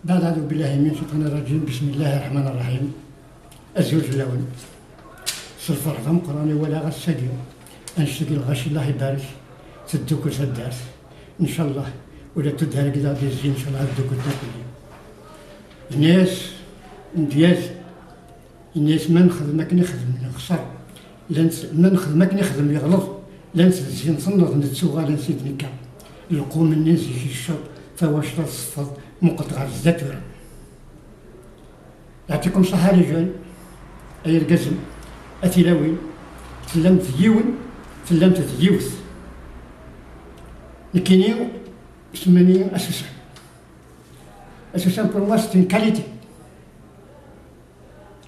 بعد أعوذ بالله من الشيطان الرجيم. بسم الله الرحمن الرحيم. الزوج الأول صرف رقم قراني ولا غسالي أنشتكي الغش الله يبارك تدوك وتدارس إن شاء الله ولا تدهر كذا ديزين إن شاء الله تدوك وتدوك الناس امتياز. الناس ما نخدمك نخدم نخسر ما نخدمك نخدم يغلط لا نسيت نصنض نتسوغا لا نسيت نكا يقوم الناس يجي الشر فواش تصفض مقطع الزتورة. يعطيكم الصحة رجال أي القسم أتلاوين تلمت يون تلمت يوث لكنيو اسمني أساسا بور موا سيت كاليتي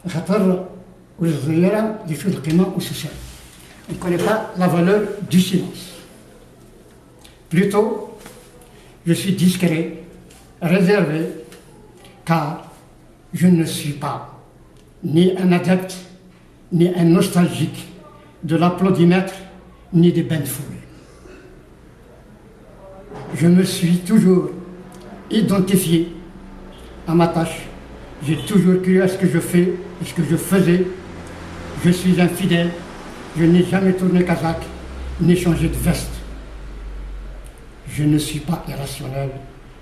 خاطر والصغيرة اللي فيه القيمة أساسا on ne connaît pas la valeur du silence. Plutôt, je suis discret, réservé, car je ne suis pas ni un adepte, ni un nostalgique de l'applaudimètre, ni des bains de foule. Je me suis toujours identifié à ma tâche. J'ai toujours cru à ce que je fais et ce que je faisais. Je suis un fidèle. Je n'ai jamais tourné casaque, ni changé de veste. Je ne suis pas irrationnel,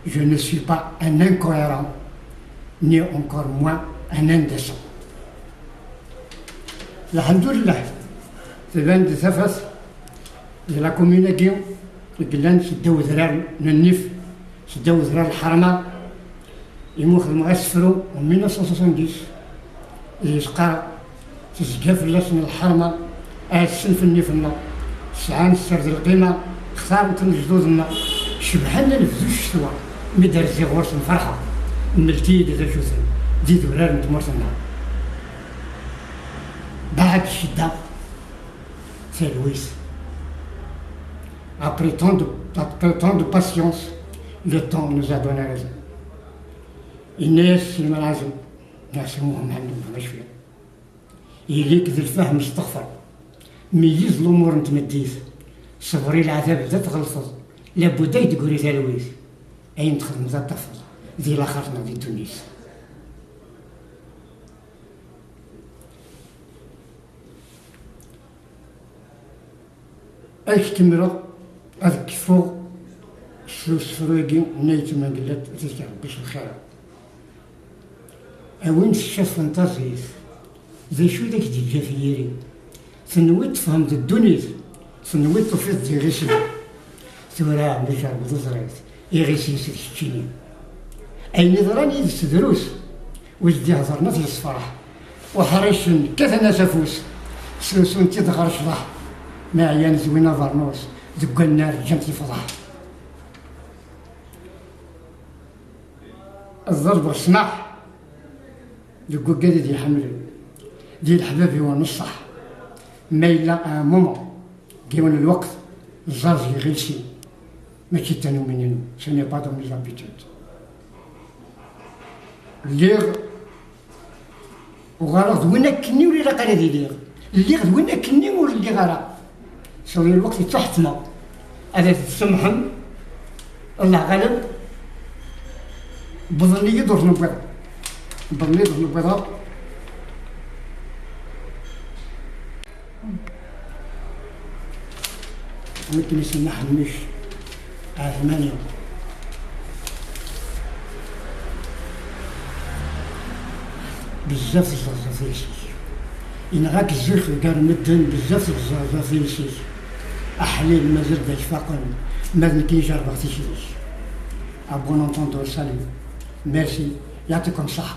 je ne suis pas un incohérent, ni encore moins un indécent. Alhamdulillah, c'est l'un des affaires de la commune Guillaume, le Guilan, c'est Daouzral, le Nif, c'est Daouzral Harama, il m'a fait en 1970, et je crois que c'est le Harama. السنف النفنا سعان السرد القيمة خسارة جدودنا شبحنا نفذو الشتوى مدار زي غورس الفرحة ملتي دي جوزن دي دولار نتمرتنا بعد الشدة c'est Louis. Après tant de patience, le temps nous a donné raison. الناس الملازم ناس مهم عندهم مشفية يليك ذي الفهم استغفر ميز الامور نتمديت صبري العذاب بدا تغلطض لابد يدقوري تالويز اين تخدم ذا الطفل ذي لاخرنا دي تونس. ايش كمرة هذاك فوق سفرويكي نيت ما قلت تذكر باش الخير اوين الشاف فانتازيز زي شو داك دي الجافيري سنويت فهمت الدنيا سنويت وفيت دي غيشي ثورة باش عبد زريت يغيشي سيتشيني أي نظراني دروس واش دي هضرنا في الصفراح وحريش كذا ناس فوس سلسون تيدغر شضح ما عيان زوينة فرنوس ذق النار جمتي فضح الضرب والسماح ذقو قادي دي حمل دي الحبابي ونصح ما إلا ان مومون ديون الوقت الزاز يغلسي ماشي تانو منينو سو ني با دون لي زابيتود ليغ وغرض وين كني ولا قال هذه ليغ ليغ وين كني ولا اللي غرا سوي الوقت تحتنا هذا تسمحن الله غالب بظني يدور نبغى بظني يدور نبغى ممكن يسمح مش ثمانية بزاف الزرزافيلسيس إن غاك الزيخ قال مدن بزاف الزرزافيلسيس أحليل مازال دا شفاقا مازال كيجار بغتيشيس أبغون أنتوندو سالي ميرسي يعطيكم الصحة.